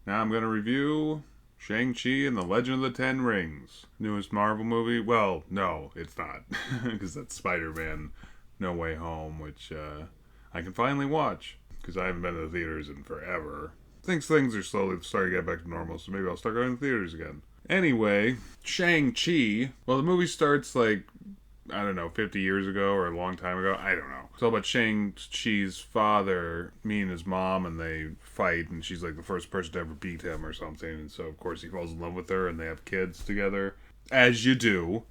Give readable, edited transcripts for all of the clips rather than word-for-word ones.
Now I'm going to review Shang-Chi and the Legend of the Ten Rings. Newest Marvel movie? Well, no, it's not. Because that's Spider-Man No Way Home, which I can finally watch. Because I haven't been to the theaters in forever. Thinks things are slowly starting to get back to normal, so maybe I'll start going to the theaters again. Anyway, Shang-Chi. Well, the movie starts like, I don't know, 50 years ago or a long time ago. I don't know. It's all about Shang-Chi's father, meeting his mom, and they fight, and she's like the first person to ever beat him or something. And so, of course, he falls in love with her, and they have kids together, as you do.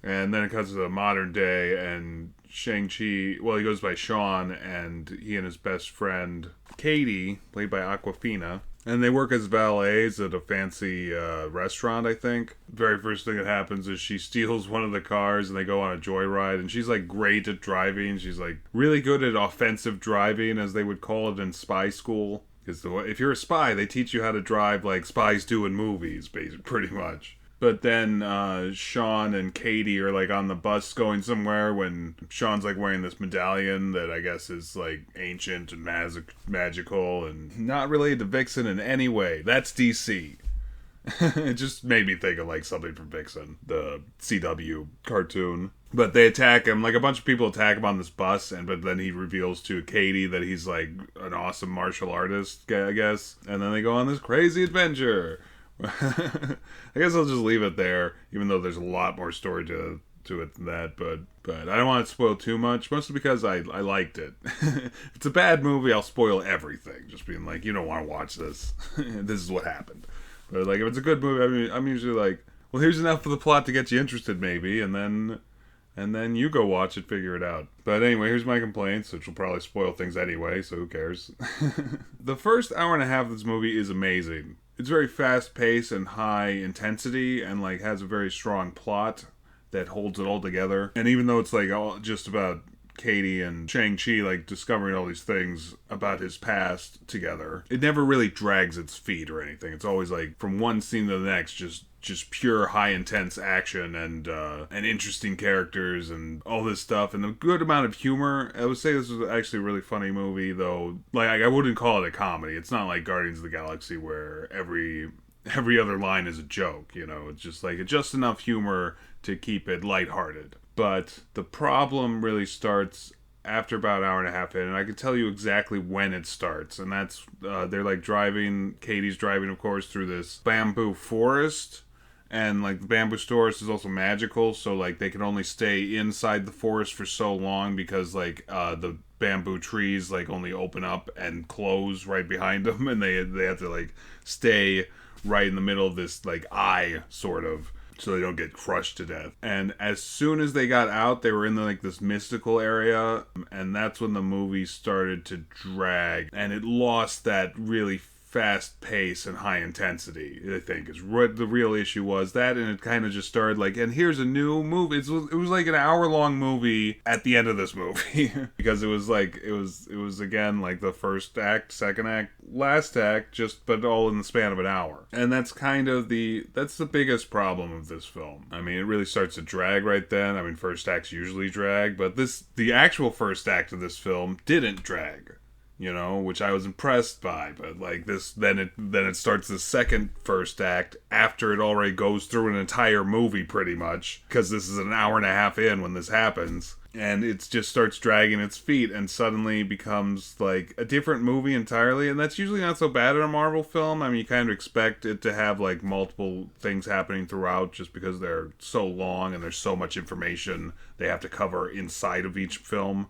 And then it comes to the modern day, and Shang-Chi, well, he goes by Sean, and he and his best friend, Katie, played by Aquafina, and they work as valets at a fancy restaurant, I think. Very first thing that happens is she steals one of the cars and they go on a joyride. And she's like great at driving. She's like really good at offensive driving, as they would call it in spy school. Because if you're a spy, they teach you how to drive like spies do in movies, basically, pretty much. But then Sean and Katie are like on the bus going somewhere when Sean's like wearing this medallion that I guess is like ancient and magical and not related to Vixen in any way. That's DC. It just made me think of like something from Vixen, the CW cartoon. But they attack him, like a bunch of people attack him on this bus, but then he reveals to Katie that he's like an awesome martial artist, I guess. And then they go on this crazy adventure. I guess I'll just leave it there, even though there's a lot more story to it than that. But I don't want to spoil too much, mostly because I liked it. If it's a bad movie, I'll spoil everything, just being like, you don't want to watch this. This is what happened. But like, if it's a good movie, I mean, I'm usually like, well, here's enough of the plot to get you interested, maybe, and then you go watch it, figure it out. But anyway, here's my complaints, which will probably spoil things anyway, so who cares? The first hour and a half of this movie is amazing. It's very fast paced and high intensity, and like has a very strong plot that holds it all together. And even though it's like all just about Katie and Shang-Chi like discovering all these things about his past together, it never really drags its feet or anything. It's always like from one scene to the next, just pure high intense action and interesting characters and all this stuff and a good amount of humor. I would say this was actually a really funny movie, though. Like I wouldn't call it a comedy. It's not like Guardians of the Galaxy where every other line is a joke, you know. It's just like just enough humor to keep it lighthearted. But the problem really starts after about an hour and a half in, and I can tell you exactly when it starts. And that's they're like driving. Katie's driving, of course, through this bamboo forest. And like the bamboo forest is also magical, so like they can only stay inside the forest for so long because like the bamboo trees like only open up and close right behind them, and they have to like stay right in the middle of this like eye sort of, so they don't get crushed to death. And as soon as they got out, they were in like this mystical area, and that's when the movie started to drag, and it lost that really fast pace and high intensity. I think is what the real issue was. That, and it kind of just started like, and here's a new movie. It was like an hour-long movie at the end of this movie because it was like it was again like the first act, second act, last act, just but all in the span of an hour. And that's kind of that's the biggest problem of this film. I mean, it really starts to drag right then. I mean, first acts usually drag, but the actual first act of this film didn't drag. You know, which I was impressed by, but like this, then it starts the second first act after it already goes through an entire movie pretty much, because this is an hour and a half in when this happens, and it just starts dragging its feet and suddenly becomes like a different movie entirely. And that's usually not so bad in a Marvel film. I mean, you kind of expect it to have like multiple things happening throughout just because they're so long and there's so much information they have to cover inside of each film.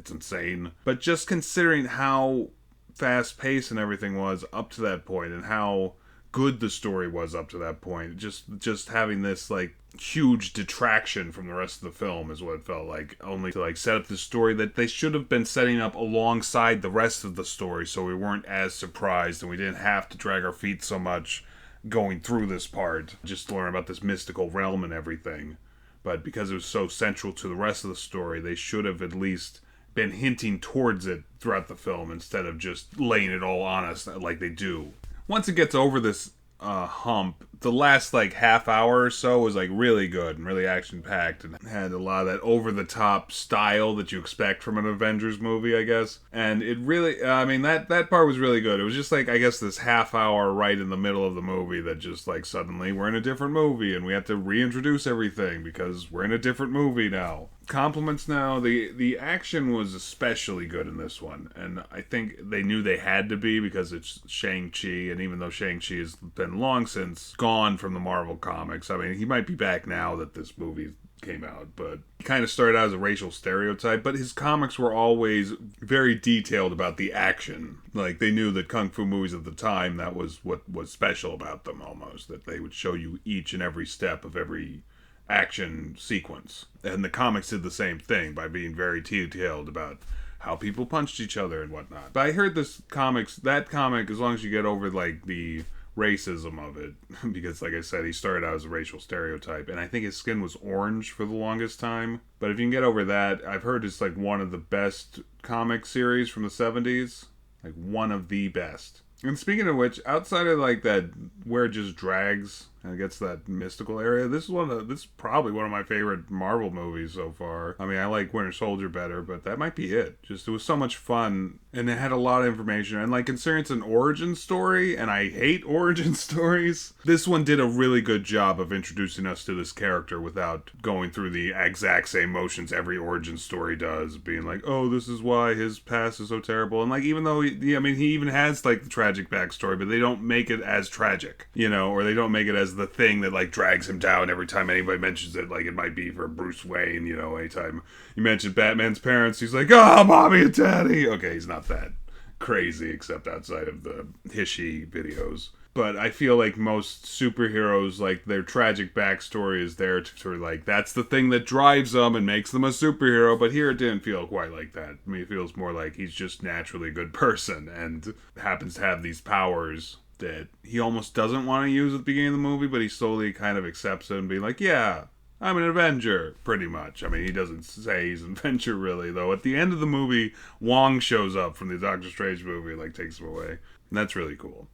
It's insane. But just considering how fast-paced and everything was up to that point, and how good the story was up to that point, just having this, like, huge detraction from the rest of the film is what it felt like. Only to, like, set up the story that they should have been setting up alongside the rest of the story, so we weren't as surprised, and we didn't have to drag our feet so much going through this part, just to learn about this mystical realm and everything. But because it was so central to the rest of the story, they should have at least been hinting towards it throughout the film instead of just laying it all on us like they do. Once it gets over this hump. The last like half hour or so was like really good and really action packed and had a lot of that over the top style that you expect from an Avengers movie, I guess. And it really, I mean, that part was really good. It was just like, I guess, this half hour right in the middle of the movie that just like suddenly we're in a different movie and we have to reintroduce everything because we're in a different movie now. Compliments now. The action was especially good in this one, and I think they knew they had to be because it's Shang-Chi, and even though Shang-Chi has been long since gone from the Marvel comics, I mean, he might be back now that this movie came out, but he kind of started out as a racial stereotype, but his comics were always very detailed about the action. Like, they knew that kung fu movies at the time, that was what was special about them almost, that they would show you each and every step of every action sequence. And the comics did the same thing by being very detailed about how people punched each other and whatnot. But I heard that comic, as long as you get over like the racism of it, because like I said, he started out as a racial stereotype, and I think his skin was orange for the longest time. But if you can get over that, I've heard it's like one of the best comic series from the 70s. Like one of the best. And speaking of which, outside of like that where it just drags and it gets to that mystical area, this is probably one of my favorite Marvel movies so far. I mean, I like Winter Soldier better, but that might be it. Just it was so much fun, and it had a lot of information. And like considering it's an origin story, and I hate origin stories, this one did a really good job of introducing us to this character without going through the exact same motions every origin story does, being like, oh, this is why his past is so terrible. And like, even though he even has like the tragic backstory, but they don't make it as tragic, or they don't make it as the thing that like drags him down every time anybody mentions it. Like it might be for Bruce Wayne, anytime you mention Batman's parents, he's like, mommy and daddy. Okay, he's not that crazy except outside of the Hishy videos. But I feel like most superheroes, like their tragic backstory is there to sort of like, that's the thing that drives them and makes them a superhero. But here it didn't feel quite like that. I mean, it feels more like he's just naturally a good person and happens to have these powers that he almost doesn't want to use at the beginning of the movie, but he slowly kind of accepts it and being like, yeah, I'm an Avenger, pretty much. I mean, he doesn't say he's an Avenger really, though. At the end of the movie, Wong shows up from the Doctor Strange movie, like takes him away. And that's really cool.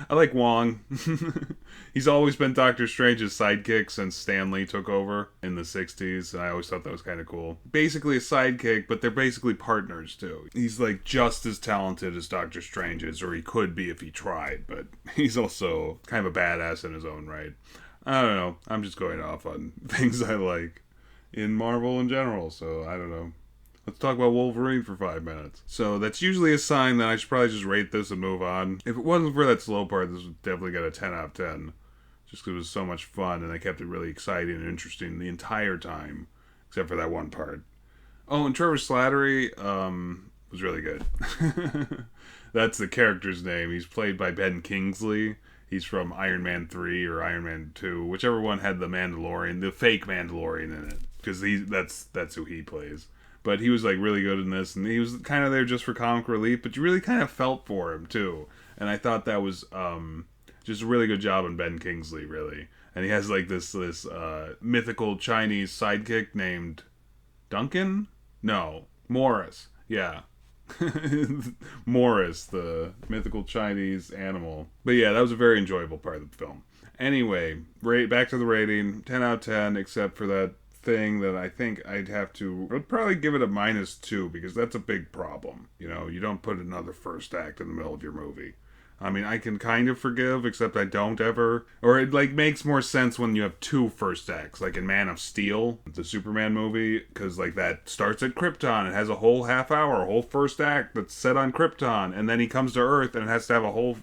I like Wong. He's always been Doctor Strange's sidekick since Stan Lee took over in the 60s, and I always thought that was kind of cool. Basically a sidekick, but they're basically partners too. He's like just as talented as Doctor Strange is, or he could be if he tried, but he's also kind of a badass in his own right. I don't know. I'm just going off on things I like in Marvel in general, so I don't know. Let's talk about Wolverine for 5 minutes. So that's usually a sign that I should probably just rate this and move on. If it wasn't for that slow part, this would definitely get a 10 out of 10. Just because it was so much fun and they kept it really exciting and interesting the entire time. Except for that one part. Oh, and Trevor Slattery was really good. That's the character's name. He's played by Ben Kingsley. He's from Iron Man 3 or Iron Man 2. Whichever one had the Mandalorian, the fake Mandalorian in it. Because that's who he plays. But he was like really good in this, and he was kind of there just for comic relief, but you really kind of felt for him too. And I thought that was just a really good job on Ben Kingsley, really. And he has like this mythical Chinese sidekick named Duncan? No, Morris. Yeah. Morris, the mythical Chinese animal. But yeah, that was a very enjoyable part of the film. Anyway, back to the rating, 10 out of 10, except for that thing that I think I'd probably give it a -2 because that's a big problem. You don't put another first act in the middle of your movie. I mean, I can kind of forgive, except I don't ever. Or it like makes more sense when you have 2 first acts, like in Man of Steel, the Superman movie, because like that starts at Krypton. It has a whole half hour, a whole first act that's set on Krypton, and then he comes to Earth and it has to have a whole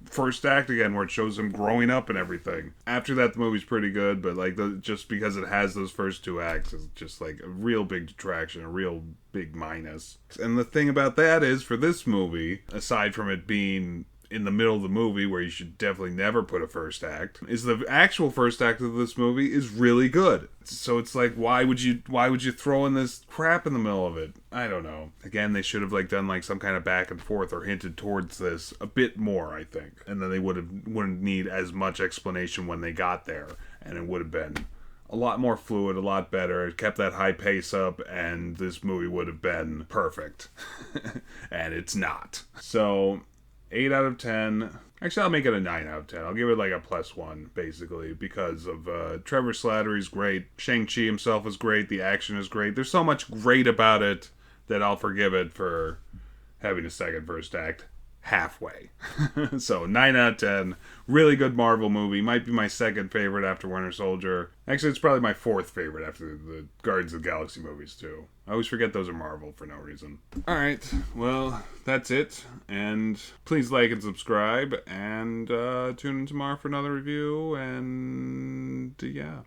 first act again where it shows him growing up and everything. After that, the movie's pretty good, but like just because it has those first 2 acts is just like a real big detraction, a real big minus. And the thing about that is, for this movie, aside from it being in the middle of the movie where you should definitely never put a first act, is the actual first act of this movie is really good. So it's like, why would you throw in this crap in the middle of it? I don't know. Again, they should have like done like some kind of back and forth or hinted towards this a bit more, I think. And then they wouldn't need as much explanation when they got there, and it would have been a lot more fluid, a lot better. It kept that high pace up, and this movie would have been perfect. And it's not. So 8 out of 10. Actually, I'll make it a 9 out of 10. I'll give it like a +1, basically, because of Trevor Slattery's great. Shang-Chi himself is great. The action is great. There's so much great about it that I'll forgive it for having a second first act halfway. So 9 out of 10. Really good Marvel movie. Might be my second favorite after Winter Soldier. Actually, it's probably my fourth favorite after the Guardians of the Galaxy movies too. I always forget those are Marvel for no reason. Alright, well, that's it. And please like and subscribe. And tune in tomorrow for another review. And yeah.